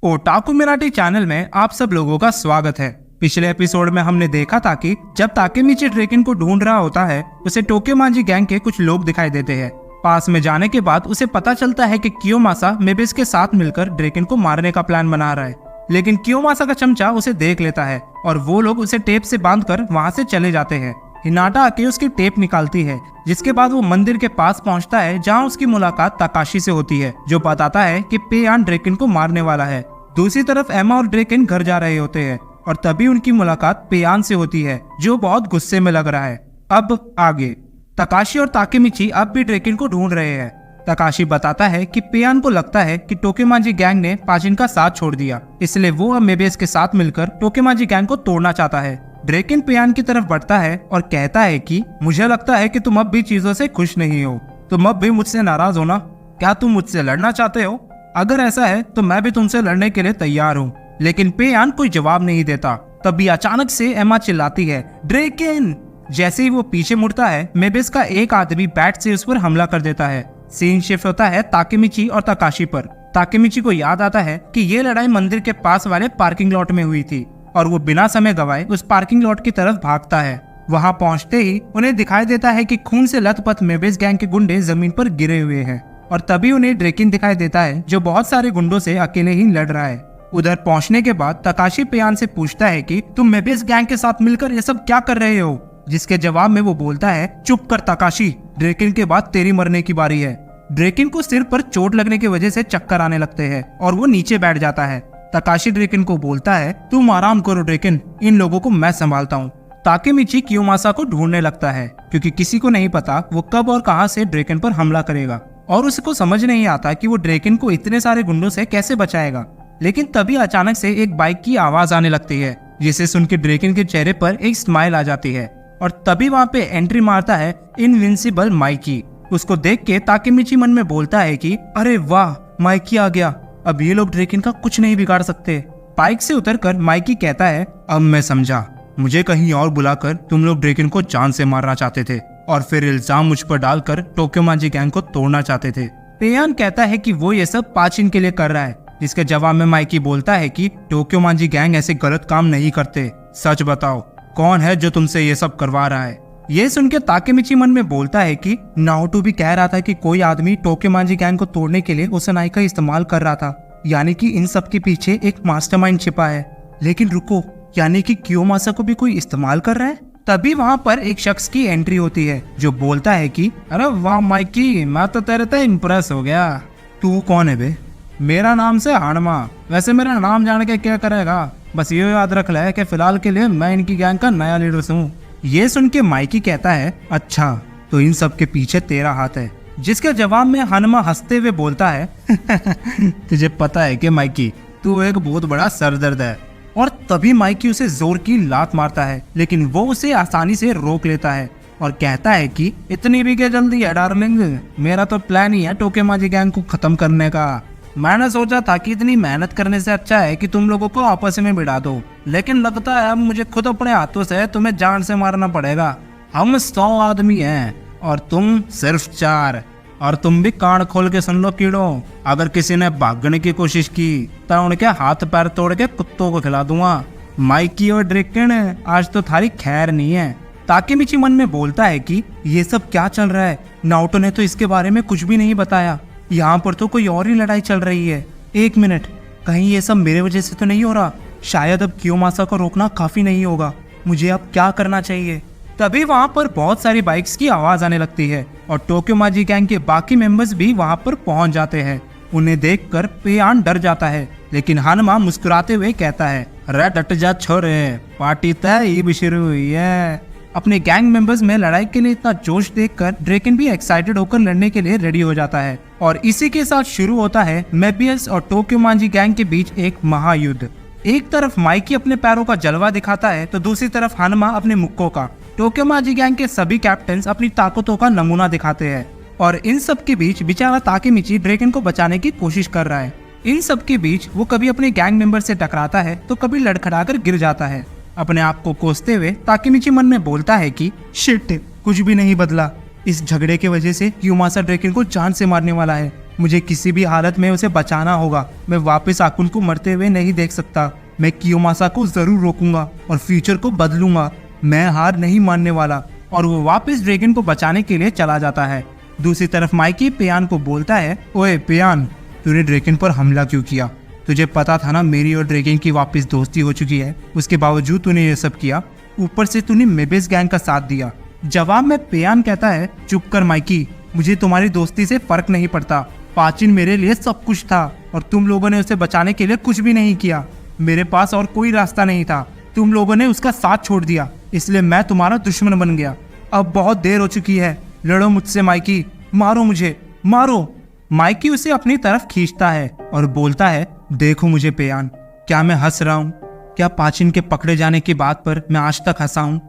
Otaku मिराटी channel में आप सब लोगों का स्वागत है। पिछले एपिसोड में हमने देखा था कि जब ताकेमिची ड्रेकन को ढूंढ रहा होता है उसे टोक्योमांजी गैंग के कुछ लोग दिखाई देते हैं। पास में जाने के बाद उसे पता चलता है कि कियोमासा मेबिस के साथ मिलकर ड्रेकन को मारने का प्लान बना रहा है, लेकिन कियोमासा का चमचा उसे देख लेता है और वो लोग उसे टेप से बांधकर वहां से चले जाते हैं। हिनाटा आके उसकी टेप निकालती है, जिसके बाद वो मंदिर के पास पहुंचता है जहां उसकी मुलाकात तकाशी से होती है, जो बताता है कि पेयान ड्रेकन को मारने वाला है। दूसरी तरफ एमा और ड्रेकन घर जा रहे होते हैं और तभी उनकी मुलाकात पेयान से होती है, जो बहुत गुस्से में लग रहा है। अब आगे तकाशी और ताकेमिची अब भी ड्रेकन को ढूंढ रहे हैं। तकाशी बताता है कि पेयान को लगता है कि टोक्योमांजी गैंग ने पाचिन का साथ छोड़ दिया, इसलिए वो अब मेबियस के साथ मिलकर टोक्योमांजी गैंग को तोड़ना चाहता है। ड्रेकन पेयान की तरफ बढ़ता है और कहता है कि मुझे लगता है कि तुम अब भी चीजों से खुश नहीं हो, तुम अब भी मुझसे नाराज हो ना? क्या तुम मुझसे लड़ना चाहते हो? अगर ऐसा है तो मैं भी तुमसे लड़ने के लिए तैयार हूँ। लेकिन पेयान कोई जवाब नहीं देता। तभी अचानक से एमा चिल्लाती है, ड्रेकन! जैसे ही वो पीछे मुड़ता है, मेबिस का एक आदमी बैट से उस पर हमला कर देता है। सीन शिफ्ट होता है ताकेमिची और तकाशी पर। ताकेमिची को याद आता है कि ये लड़ाई मंदिर के पास वाले पार्किंग लॉट में हुई थी और वो बिना समय गवाए उस पार्किंग लॉट की तरफ भागता है। वहां पहुंचते ही उन्हें दिखाई देता है कि खून से लथपथ मेबिस गैंग के गुंडे जमीन पर गिरे हुए हैं और तभी उन्हें ड्रेकन दिखाई देता है, जो बहुत सारे गुंडों से अकेले ही लड़ रहा है। उधर पहुंचने के बाद तकाशी पेयान से पूछता है कि तुम मेबिस गैंग के साथ मिलकर ये सब क्या कर रहे हो? जिसके जवाब में वो बोलता है, चुप कर तकाशी, ड्रेकन के बाद तेरी मरने की बारी है। ड्रेकन को सिर पर चोट लगने की वजह से चक्कर आने लगते हैं और वो नीचे बैठ जाता है। तकाशी ड्रेकन को बोलता है, तुम आराम करो ड्रेकन, इन लोगों को मैं संभालता हूँ। ताकेमिची कियोमासा को ढूंढने लगता है क्योंकि किसी को नहीं पता वो कब और कहां से ड्रेकन पर हमला करेगा और उसको समझ नहीं आता कि वो ड्रेकन को इतने सारे गुंडों से कैसे बचाएगा। लेकिन तभी अचानक से एक बाइक की आवाज आने लगती है, जिसे सुन के ड्रेकन के चेहरे पर एक स्माइल आ जाती है और तभी वहां पे एंट्री मारता है इनविंसिबल माइकी। उसको देख के ताकेमिची मन में बोलता है कि अरे वाह, माइकी आ गया, अब ये लोग ड्रेकन का कुछ नहीं बिगाड़ सकते। बाइक से उतरकर माइकी कहता है, अब मैं समझा, मुझे कहीं और बुलाकर तुम लोग ड्रेकन को जान से मारना चाहते थे और फिर इल्जाम मुझ पर डालकर टोक्योमांजी गैंग को तोड़ना चाहते थे। पेयान कहता है कि वो ये सब पाचिन के लिए कर रहा है, जिसके जवाब में माइकी बोलता है कि टोक्योमांजी गैंग ऐसे गलत काम नहीं करते, सच बताओ कौन है जो तुमसे ये सब करवा रहा है? ये सुन के ताकेमिची मन में बोलता है कि नाओटो भी कह रहा था कि कोई आदमी टोक्योमांजी गैंग को तोड़ने के लिए ओसनाई का इस्तेमाल कर रहा था, यानी कि इन सब के पीछे एक मास्टरमाइंड छिपा है। लेकिन रुको, यानी कि कियोमासा को भी कोई इस्तेमाल कर रहा है? तभी वहाँ पर एक शख्स की एंट्री होती है जो बोलता है कि अरे वाह माइकी, मैं तो तेरे से इम्प्रेस हो गया। तू कौन है बे? मेरा नाम से हानमा। वैसे मेरा नाम जान के क्या करेगा, बस ये याद रख ले कि फिलहाल के लिए मैं इनकी गैंग का नया लीडर हूँ। ये सुन के माइकी कहता है, अच्छा तो इन सब के पीछे तेरा हाथ है? जिसके जवाब में हानमा हंसते हुए बोलता है तुझे पता है कि माइकी, तू एक बहुत बड़ा सरदर्द है। और तभी माइकी उसे जोर की लात मारता है, लेकिन वो उसे आसानी से रोक लेता है और कहता है कि इतनी भी क्या जल्दी है डार्लिंग, मेरा तो प्लान ही है टोक्योमांजी गैंग को खत्म करने का। मैंने सोचा था कि इतनी मेहनत करने से अच्छा है कि तुम लोगों को आपस में भिड़ा दो, लेकिन लगता है अब मुझे खुद अपने हाथों से तुम्हें जान से मारना पड़ेगा। हम 100 आदमी हैं और तुम सिर्फ 4। और तुम भी कान खोल के सुन लो कीड़ो, अगर किसी ने भागने की कोशिश की तो उनके हाथ पैर तोड़ के कुत्तों को खिला दूंगा। माइकी और ड्रेकन, आज तो थारी खैर नहीं है। ताकेमिची मन में बोलता है कि ये सब क्या चल रहा है, नाओटो ने तो इसके बारे में कुछ भी नहीं बताया, यहाँ पर तो कोई और ही लड़ाई चल रही है। एक मिनट, कहीं ये सब मेरे वजह से तो नहीं हो रहा? शायद अब कियोमासा को रोकना काफी नहीं होगा, मुझे अब क्या करना चाहिए? तभी वहाँ पर बहुत सारी बाइक्स की आवाज आने लगती है और टोक्योमांजी गैंग के बाकी मेंबर्स भी वहाँ पर पहुंच जाते हैं। उन्हें देखकर पेयान डर जाता है, लेकिन हानमा मुस्कुराते हुए कहता है, अरे डट जा छोरे, पार्टी तय भी शुरू हुई है। अपने गैंग मेंबर्स में लड़ाई के लिए इतना जोश देखकर ड्रेकन भी एक्साइटेड होकर लड़ने के लिए रेडी हो जाता है और इसी के साथ शुरू होता है मेबियस और टोक्योमांजी गैंग के बीच एक महायुद्ध। एक तरफ माइकी अपने पैरों का जलवा दिखाता है तो दूसरी तरफ हानमा अपने मुक्कों का। टोक्योमांजी गैंग के सभी कैप्टन अपनी ताकतों का नमूना दिखाते हैं और इन सब के बीच बेचारा ताकेमिची ड्रेकन को बचाने की कोशिश कर रहा है। इन सब के बीच वो कभी अपने गैंग मेंबर से टकराता है तो कभी लड़खड़ाकर गिर जाता है। अपने आप को कोसते हुए ताकेमिची मन में बोलता है कि शिट, कुछ भी नहीं बदला, इस झगड़े की वजह से कियोमासा ड्रेकन को जान से मारने वाला है। मुझे किसी भी हालत में उसे बचाना होगा। मैं वापस आकुन को मरते हुए नहीं देख सकता। मैं कियोमासा को जरूर रोकूंगा और फ्यूचर को बदलूंगा। मैं हार नहीं मानने वाला। और वो वापस ड्रैगन को बचाने के लिए चला जाता है। दूसरी तरफ माइकी पेयान को बोलता है, ओए पेयान, तूने ड्रैगन पर हमला क्यों किया? तुझे पता था ना मेरी और ड्रैगन की वापस दोस्ती हो चुकी है, उसके बावजूद तूने ये सब किया। ऊपर से तूने मेबेस गैंग का साथ दिया। जवाब में पेयान कहता है, चुप कर माइकी, मुझे तुम्हारी दोस्ती से फर्क नहीं पड़ता। पाचिन मेरे लिए सब कुछ था और तुम लोगों ने उसे बचाने के लिए कुछ भी नहीं किया। मेरे पास और कोई रास्ता नहीं था। तुम लोगों ने उसका साथ छोड़ दिया, इसलिए मैं तुम्हारा दुश्मन बन गया। अब बहुत देर हो चुकी है, लड़ो मुझसे माइकी, मारो मुझे, मारो। माइकी उसे अपनी तरफ खींचता है और बोलता है, देखो मुझे पेयान, क्या मैं हंस रहा हूँ? क्या पाचिन के पकड़े जाने की बात पर मैं आज तक हंसा हूँ?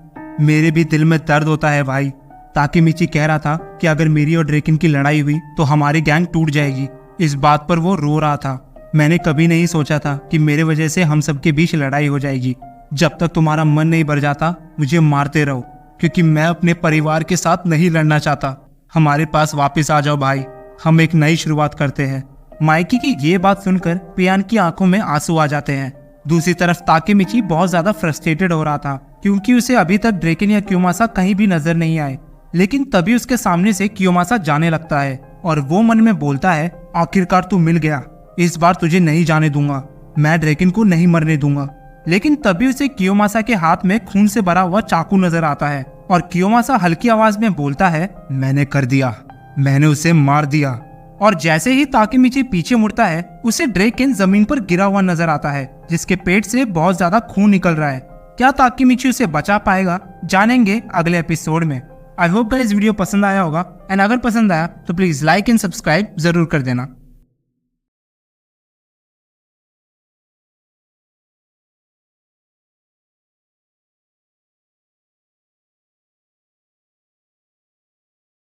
मेरे भी दिल में दर्द होता है भाई। ताकेमिची कह रहा था कि अगर मेरी और ड्रैगन की लड़ाई हुई तो हमारी गैंग टूट जाएगी। इस बात पर वो रो रहा था। मैंने कभी नहीं सोचा था कि मेरे वजह से हम सबके बीच लड़ाई हो जाएगी। जब तक तुम्हारा मन नहीं भर जाता मुझे मारते रहो, क्योंकि मैं अपने परिवार के साथ नहीं लड़ना चाहता। हमारे पास वापस आ जाओ भाई, हम एक नई शुरुआत करते हैं। माइकी की ये बात सुनकर पेयान की आंखों में आंसू आ जाते हैं। दूसरी तरफ ताकेमिची बहुत ज्यादा फ्रस्ट्रेटेड हो रहा था, क्योंकि उसे अभी तक ड्रैगन या कियोमासा कहीं भी नजर नहीं आए। लेकिन तभी उसके सामने से कियोमासा जाने लगता है और वो मन में बोलता है, आखिरकार तू मिल गया, इस बार तुझे नहीं जाने दूंगा, मैं ड्रैगन को नहीं मरने दूंगा। लेकिन तभी उसे कियोमासा के हाथ में खून से भरा हुआ चाकू नजर आता है और कियोमासा हल्की आवाज में बोलता है, मैंने कर दिया, मैंने उसे मार दिया। और जैसे ही ताकेमिची पीछे मुड़ता है, उसे ड्रैगन जमीन पर गिरा हुआ नजर आता है, जिसके पेट से बहुत ज्यादा खून निकल रहा है। क्या ताकेमिची उसे बचा पाएगा? जानेंगे अगले एपिसोड में। आई होप गाइस वीडियो पसंद आया होगा, एंड अगर पसंद आया तो प्लीज लाइक एंड सब्सक्राइब जरूर कर देना।